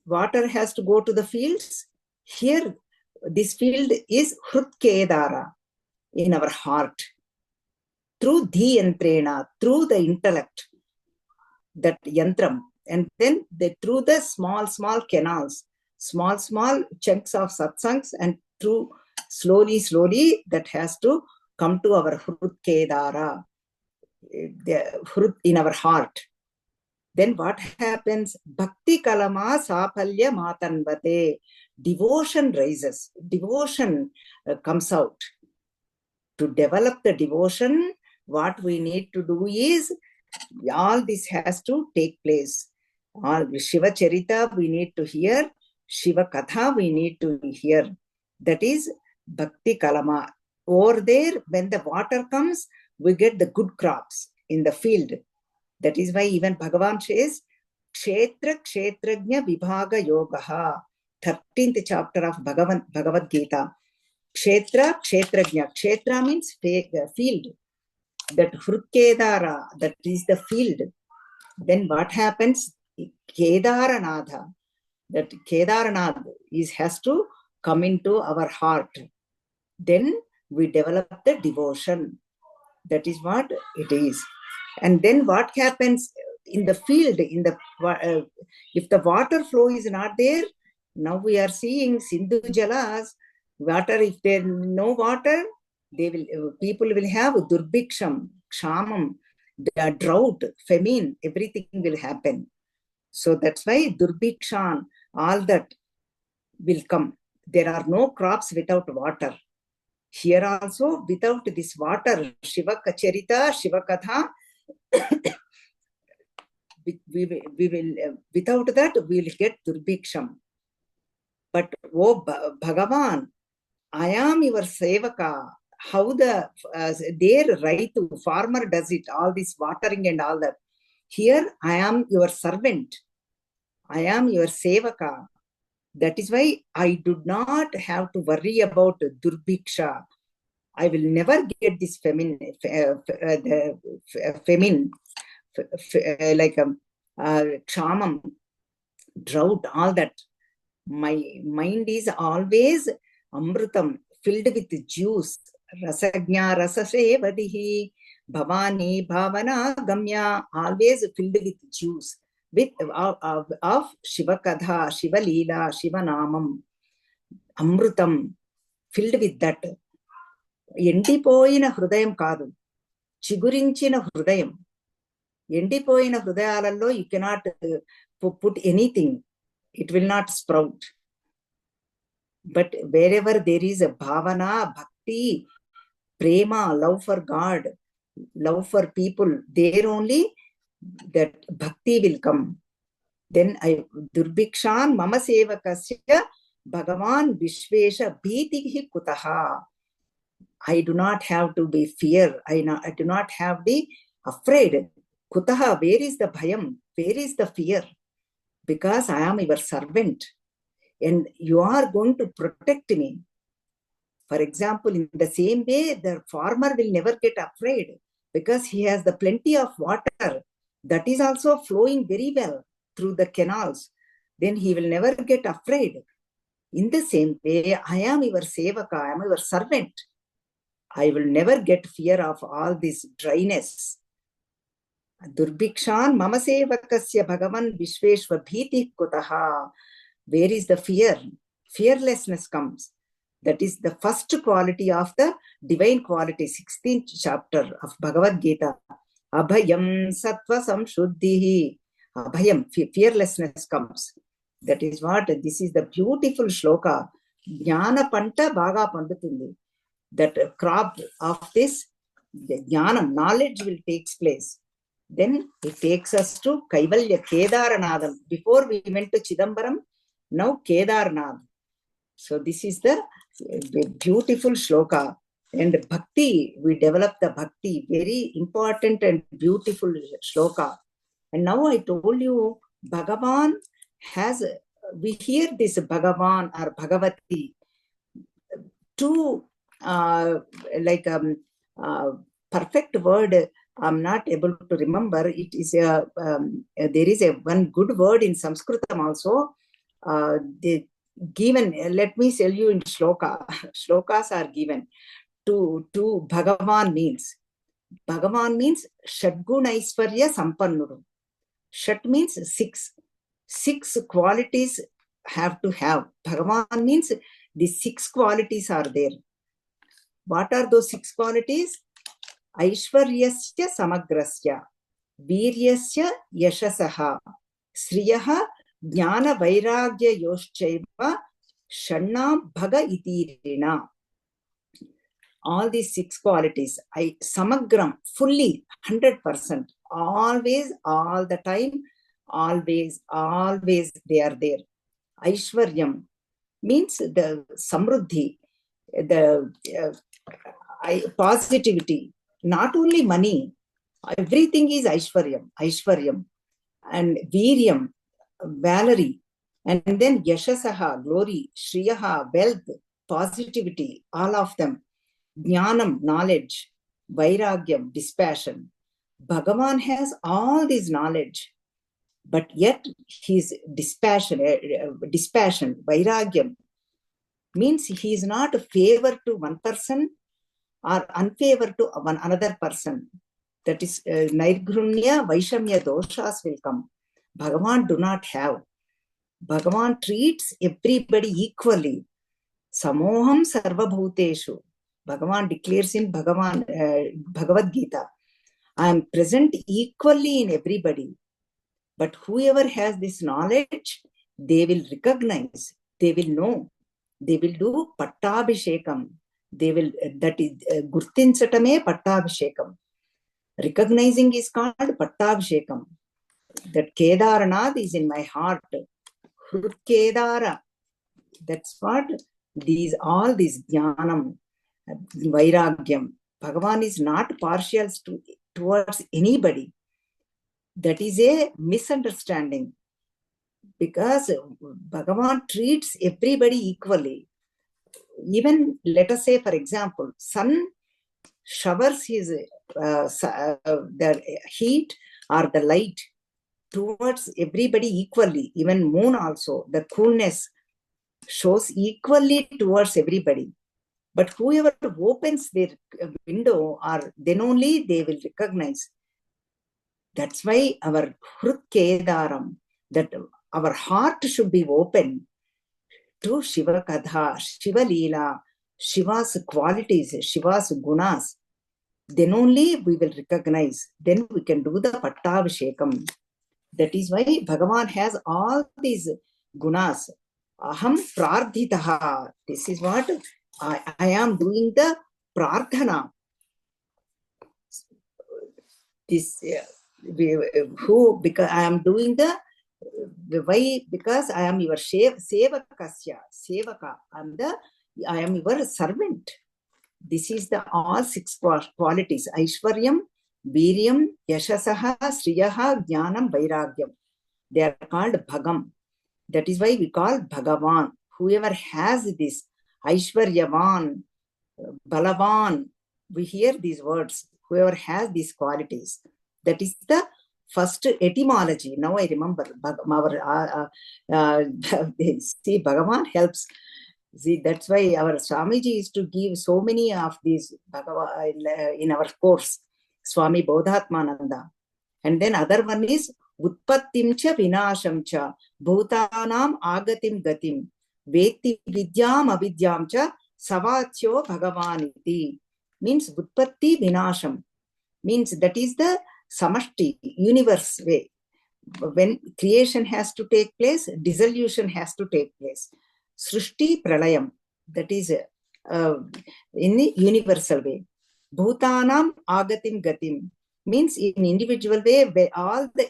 Water has to go to the fields. Here, this field is Hrutkedara. In our heart, through dhi yantrena, through the intellect, that yantram, and then through the small canals, small chunks of satsangs, and through slowly that has to come to our hrutkedara, the hrut in our heart. Then what happens? Bhakti kalama sapalya matanvate. Devotion rises, devotion comes out. To develop the devotion, what we need to do is, all this has to take place. All Shiva Charita we need to hear, Shiva Katha we need to hear. That is Bhakti Kalama. Over there, when the water comes, we get the good crops in the field. That is why even Bhagavan says, Kshetra Kshetrajna Vibhaga Yogaha, 13th chapter of Bhagavad Gita. Kshetra, Kshetrajna. Kshetra means field. That Hrutkedara, that is the field. Then what happens? Kedaranatha. That Kedaranath has to come into our heart. Then we develop the devotion. That is what it is. And then what happens in the field? If the water flow is not there, now we are seeing Sindhu Jalas. Water, if there no water, people will have durbiksham, kshamam, drought, famine, everything will happen. So that's why durbikshan, all that will come. There are no crops without water. Here also, without this water, Shiva Charita, Shiva Katha, we will without that we will get durbiksham. But oh Bhagavan, I am your sevaka. How their right to farmer does it, all this watering and all that. Here I am your servant. I am your sevaka. That is why I do not have to worry about durbiksha. I will never get this famine, like kshamam, drought, all that. My mind is always amrutam, filled with juice. Rasagnya rasasevadihi, bhavani bhavana gamya, always filled with juice, with of Shiva Kadha, Shiva Leela, Shiva Namam, amrutam, filled with that. ఎండిపోయిన హృదయం కాదు, చిగురించిన హృదయం. ఎండిపోయిన హృదయాలలో you cannot put anything, it will not sprout. But wherever there is a bhavana, bhakti, prema, love for God, love for people, there only that bhakti will come. Then durbikshan mama sevakasya bhagavan vishvesha bhitihi kutaha. I do not have to be fear. I do not have the afraid. Kutaha, where is the bhayam? Where is the fear? Because I am your servant and you are going to protect me. For example, in the same way, the farmer will never get afraid because he has the plenty of water that is also flowing very well through the canals. Then he will never get afraid. In the same way, I am your sevaka, I am your servant. I will never get fear of all this dryness. Durbikshan mama sevakasya bhagavan vishveshva bhiti kutaha. Where is the fear? Fearlessness comes. That is the first quality of the divine quality, 16th chapter of Bhagavad Gita. Abhayam sattva samshuddhihi. Abhayam, fearlessness comes. That is what, this is the beautiful shloka. Jnana panta bhaga pandutundi. That crop of this jnanam, knowledge will take place. Then it takes us to Kaivalya, Kedaranadam. Before we went to Chidambaram, now Kedarnath. So this is the beautiful shloka. And bhakti, we develop the bhakti, very important and beautiful shloka. And now I told you, Bhagavan has, we hear this Bhagavan or Bhagavati, two perfect word, I'm not able to remember. It is there is one good word in Sanskritam also. They given, let me tell you in shloka. Shlokas are given to Bhagavan means. Bhagavan means Shadgunaisvarya Sampannudu. Shat means six. Six qualities have to have. Bhagavan means the six qualities are there. What are those six qualities? Aishwaryasya samagrasya, Viryasya yashasaha, Sriyaha jnana vairagya yoshchaiva, Shannam bhaga itirena. All these six qualities, samagram, fully, 100%, always, all the time, always they are there. Aishwaryam means the samruddhi, the positivity, not only money, everything is Aishwaryam, and Viryam, valory, and then Yashasaha, glory, Shriyaha, wealth, positivity, all of them, Jnanam, knowledge, Vairagyam, dispassion. Bhagavan has all this knowledge, but yet his dispassion, Vairagyam, means he is not a favor to one person or unfavor to another person. That is Nairgrunya, Vaishamya doshas will come. Bhagavan do not have. Bhagavan treats everybody equally. Samoham Sarva Bhuteshu. Bhagavan declares in Bhagavad Gita, I am present equally in everybody. But whoever has this knowledge, they will recognize, they will know, they will do Pattabhishekam. They will, that is, Gurtinsatame Pattabhishekam. Recognizing is called Pattabhishekam. That Kedaranath is in my heart. Hrut Kedara. That's what all these Jnanam, Vairagyam. Bhagavan is not partial towards anybody. That is a misunderstanding, because Bhagavan treats everybody equally. Even, let us say, for example, sun showers his the heat or the light towards everybody equally. Even moon also, the coolness shows equally towards everybody. But whoever opens their window, or then only they will recognize. That's why our Hrut Kedaram, that our heart should be open to Shiva Kadha, Shiva Leela, Shiva's qualities, Shiva's gunas. Then only we will recognize. Then we can do the Pattabhishekam. That is why Bhagavan has all these gunas. Aham Prardhitaha. This is what I am doing the Prarthana. This because I am doing the why, because I am your sevakasya, sevaka. I am your servant. This is the all 6 qualities: Aishwaryam, Viryam, Yashasaha, Sriyaha, Jnanam, Vairagyam. They are called Bhagam. That is why we call Bhagavan. Whoever has this Aishwaryavan, Balavan, we hear these words. Whoever has these qualities, that is the first etymology. Now I remember. See, Bhagavan helps. See, that's why our Swamiji is to give so many of these in our course. Swami Bodhatmananda. And then other one is Utpattim cha Vinasham cha Bhutanam Agatim Gatim Veti Vidyam Avidyam cha Savatyo Bhagavaniti. Means Utpatti Vinasham. Means that is the Samashti, universe way. When creation has to take place, dissolution has to take place. Srishti Pralayam, that is in the universal way. Bhutanam Agatim Gatim, means in individual way, where all the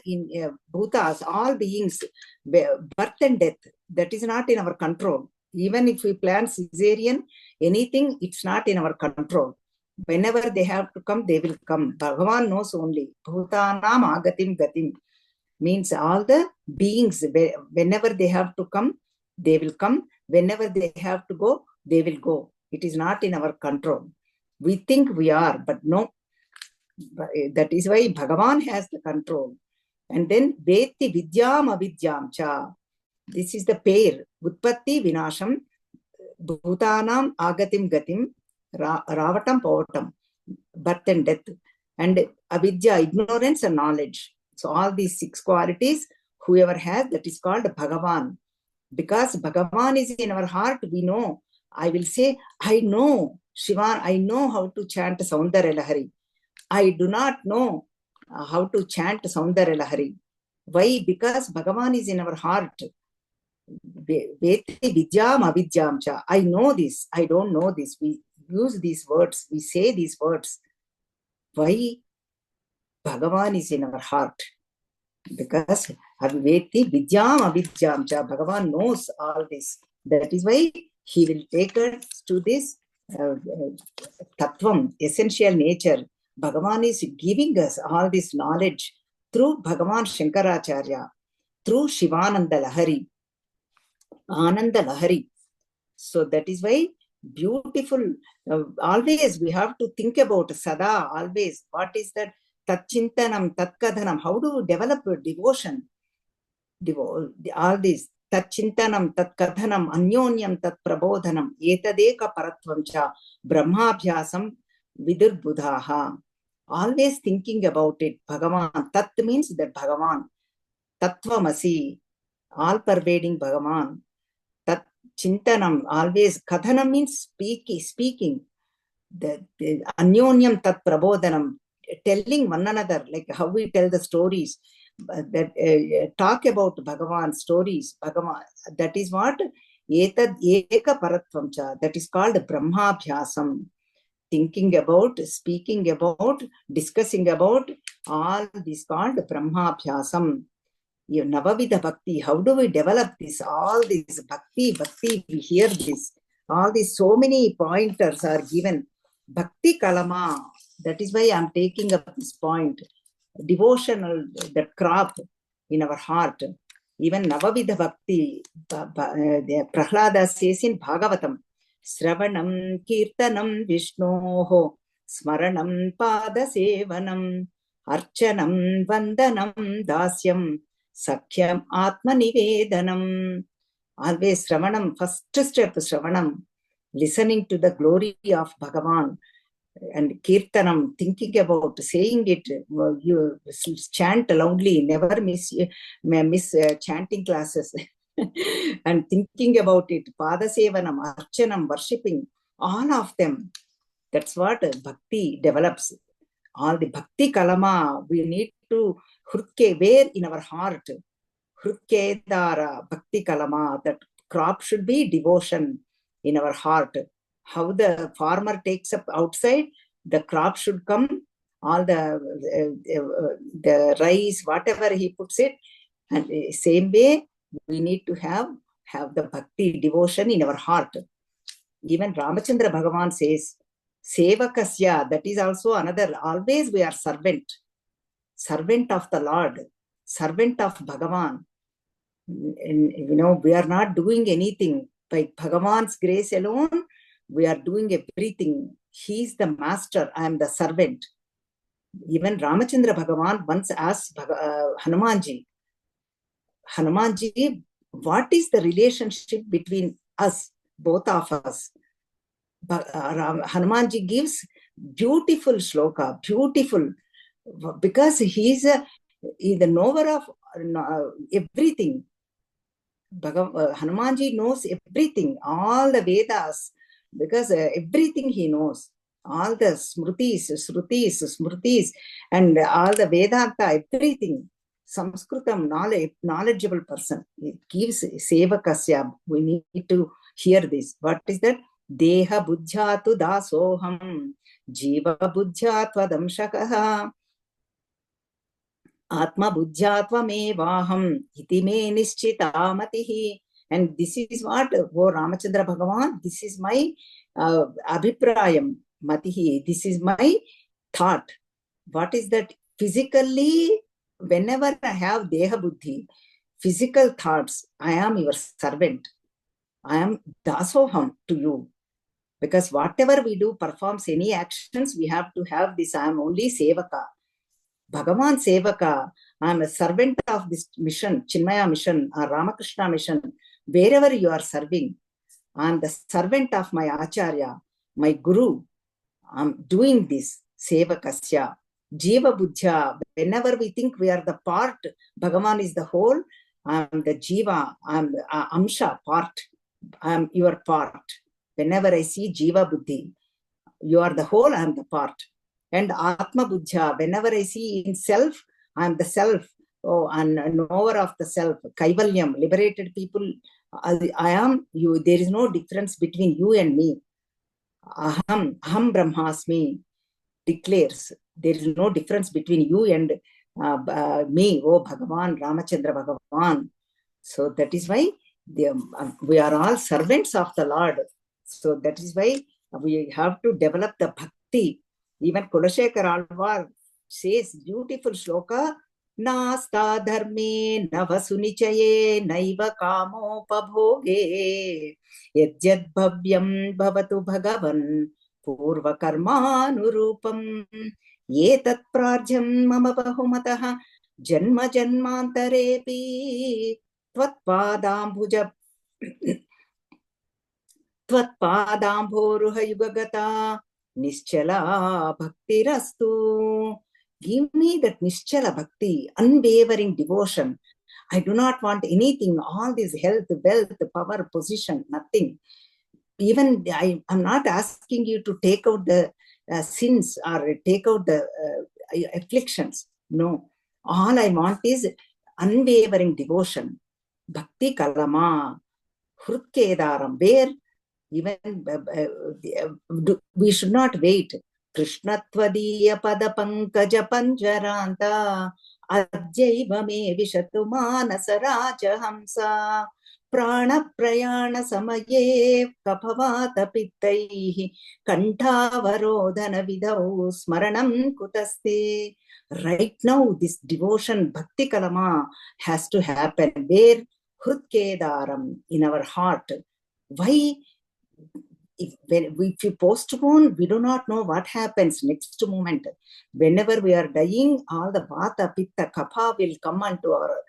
bhutas, all beings, birth and death, that is not in our control. Even if we plan cesarean, anything, it's not in our control. Whenever they have to come, they will come. Bhagavan knows only. Bhutanam Agatim Gatim, means all the beings, whenever they have to come, they will come. Whenever they have to go, they will go. It is not in our control. We think we are, but no. That is why Bhagavan has the control. And then Veti Vidyam Avidyam cha. This is the pair. Utpatti Vinasham, Bhutanam Agatim Gatim, Ravatam Pavatam, birth and death. And Avidya, ignorance and knowledge. So all these 6 qualities, whoever has, that is called Bhagavan. Because Bhagavan is in our heart, we know. I will say, I know, Shivan, I know how to chant Saundarya Lahari. I do not know how to chant Saundarya Lahari. Why? Because Bhagavan is in our heart. Veti Vidyam Avidyam cha. I know this, I don't know this. We use these words, we say these words. Why? Bhagavan is in our heart. Because Veti Vidyam Avidyam cha. Bhagavan knows all this. That is why he will take us to this Tattvam, essential nature. Bhagavan is giving us all this knowledge through Bhagavan Shankaracharya, through Shivananda Lahari, Ananda Lahari. So that is why beautiful, always we have to think about Sada, always. What is that? Tat Chintanam, Tat Kadhanam. How do we develop devotion? All this. Tat Chintanam, Tat Kadhanam, Anyonyam, Tat Prabodhanam, Etadeka Paratvam cha, Brahmabhyasam Vidur Buddhaha. Always thinking about it. Bhagavan. Tat means that Bhagavan. Tattvamasi. All pervading Bhagavan. Tat Chintanam, always. Kathanam means speaking. The Anyonyam tat prabodhanam, telling one another, like how we tell the stories, talk about Bhagavan stories. Bhagavan, that is what? Etad eka paratvam cha. That is called Brahmabhyasam. Thinking about, speaking about, discussing about, all this called Brahmabhyasam. Navavidha Bhakti, how do we develop this? All this Bhakti, we hear this. All these, so many pointers are given. Bhakti Kalama, that is why I am taking up this point. Devotional, that crop in our heart. Even Navavidha Bhakti, Prahlada says in Bhagavatam, Sravanam Kirtanam Vishnoho, Smaranam Pada Sevanam, Archanam Vandanam Dasyam, Sakhyam Atma Nivedanam. Always Sravanam, first step Sravanam, listening to the glory of Bhagavan. And Kirtanam, thinking about, saying it, you chant loudly, never miss chanting classes. And thinking about it, Padasevanam, Archanam, worshipping, all of them. That's what Bhakti develops. All the Bhakti Kalama, we need to Hrutke, where in our heart, Hrutke Dara, Bhakti Kalama, that crop should be devotion in our heart. How the farmer takes up outside, the crop should come, all the rice, whatever he puts it, and same way we need to have the bhakti devotion in our heart. Even Ramachandra Bhagavan says, Sevakasya, that is also another, always we are servant of the Lord, servant of Bhagavan. And, we are not doing anything. By Bhagavan's grace alone, we are doing everything. He is the master, I am the servant. Even Ramachandra Bhagavan once asked Hanumanji, what is the relationship between us, both of us? Hanumanji gives beautiful shloka, beautiful, because he is the knower of everything. Hanumanji knows everything, all the Vedas, because everything he knows, all the smrutis, and all the Vedanta, everything. Samskritam, knowledgeable person. It gives Sevakasya. We need to hear this. What is that? Deha buddhyatu dasoham, jiva buddhyatva damshakaha, Atma buddhyatva me vaham, iti me nischita. And this is what, Ramachandra Bhagavan, this is my abhiprayam, matihi, this is my thought. What is that? Physically, whenever I have deha buddhi, physical thoughts, I am your servant. I am dasoham to you. Because whatever we do, performs any actions, we have to have this, I am only sevaka. Bhagavan Sevaka, I am a servant of this mission, Chinmaya mission or Ramakrishna mission. Wherever you are serving, I am the servant of my Acharya, my Guru. I am doing this, Sevakasya. Jiva Buddhya, whenever we think we are the part, Bhagavan is the whole, I am the Jiva, I am the Amsha, part. I am your part. Whenever I see Jiva Buddhi, you are the whole, I am the part. And Atma Buddhya, whenever I see in self, I am the self, and knower of the self. Kaivalyam, liberated people, I am you. There is no difference between you and me. Aham Brahmasmi declares, there is no difference between you and me, Bhagavan, Ramachandra Bhagavan. So that is why we are all servants of the Lord. So that is why we have to develop the bhakti. Even Kulashekar Alvar says, beautiful shloka, Nasta dharme navasunichaye naiva kamo pabhoge yajyad bhavyam bhavatu bhagavan purva karma nurupam yetat prajyam mama bahumataha janma janmantarepi tvatpadambhuja tvatpadambhoruha yugagata Nischala Bhakti Rastu. Give me that Nischala Bhakti, unwavering devotion. I do not want anything, all this health, wealth, power, position, nothing. Even I'm not asking you to take out the sins or take out the afflictions. No. All I want is unwavering devotion. Bhakti Kalama, Hrutkedaram, where even we should not wait. Krishnatwadiya pada pankaja panjaranta adjaiva me vishatu manasa raja hamsa prana prayana samaye kapavata pittaihi kantavarodhana vidau smaranam kutaste. Right now, this devotion, Bhakti Kalama, has to happen. Where? Hrutkedaram, in our heart. Why? If you postpone, we do not know what happens next moment. Whenever we are dying, all the vata, pitta, kapha will come onto our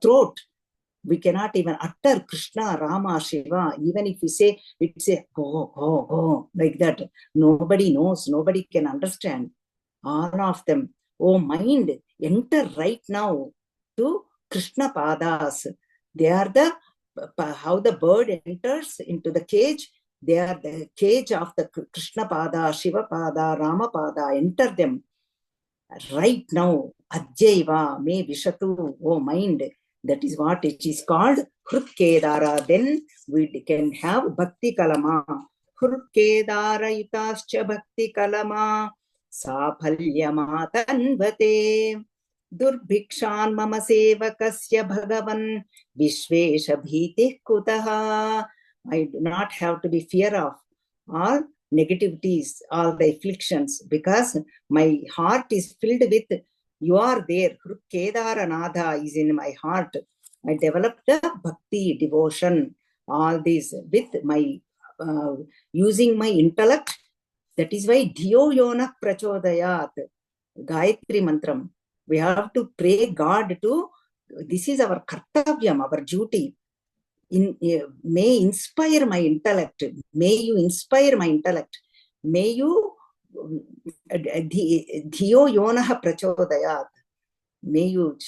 throat. We cannot even utter Krishna, Rama, Shiva. Even if we say, go, go, go, like that. Nobody knows, nobody can understand. All of them. Oh, mind, enter right now to Krishna Padas. They are the, how the bird enters into the cage. They are the cage of the Krishna Pada, Shiva Pada, Rama Pada. Enter them right now. Adjaiva me vishatu. Oh, mind. That is what it is called. Hrutkedara. Then we can have Bhakti Kalama. Hrutkedara yutascha Bhakti Kalama. Saphalyamatanvate. Durbhikshan mama sevakasya bhagavan Vishvesha bhitih kutaha. I do not have to be fear of all negativities, all the afflictions, because my heart is filled with you are there. Kedaranatha is in my heart. I developed the bhakti, devotion, all these with my using my intellect. That is why Dhiyo Yona Prachodayat, Gayatri Mantram. We have to pray God to, this is our kartavyam, our duty. May inspire my intellect. May you inspire my intellect. May you Dhiyo Yonaha Prachodayat. May you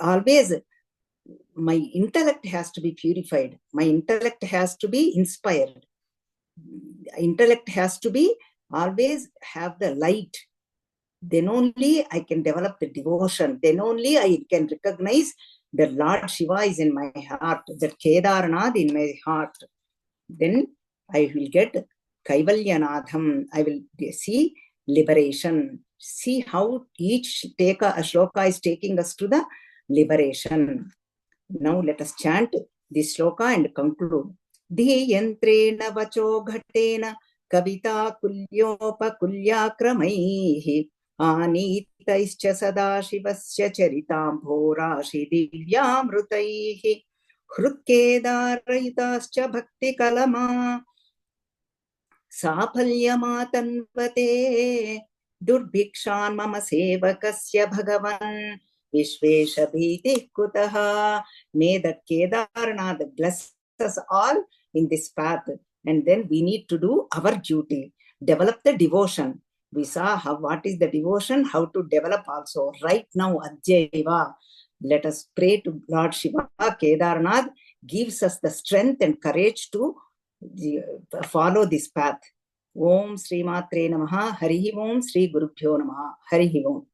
always, my intellect has to be purified. My intellect has to be inspired. Intellect has to be always have the light. Then only I can develop the devotion. Then only I can recognize the Lord Shiva is in my heart, that Kedarnath in my heart. Then I will get Kaivalyanadham. I will see liberation. See how each shloka is taking us to the liberation. Now let us chant this shloka and conclude. Dhiyantrena vacho ghatena kavita kulyopa kulyakramaihi Anitaischa sadashivasya charitam bhorashi divyamrutaihi Hrutkedarayutascha bhakti kalama Saphalyamatanvate Durbhikshan mama sevakasya bhagavan Vishvesha bhitih kutaha. May that Kedarnath bless us all in this path. And then we need to do our duty. Develop the devotion. We saw what is the devotion, how to develop also. Right now, Ajjaiva, let us pray to Lord Shiva. Kedarnath gives us the strength and courage to follow this path. Om Sri Matre Namaha, Harihi Om, Sri Gurubhyo Namaha, Harihi Om.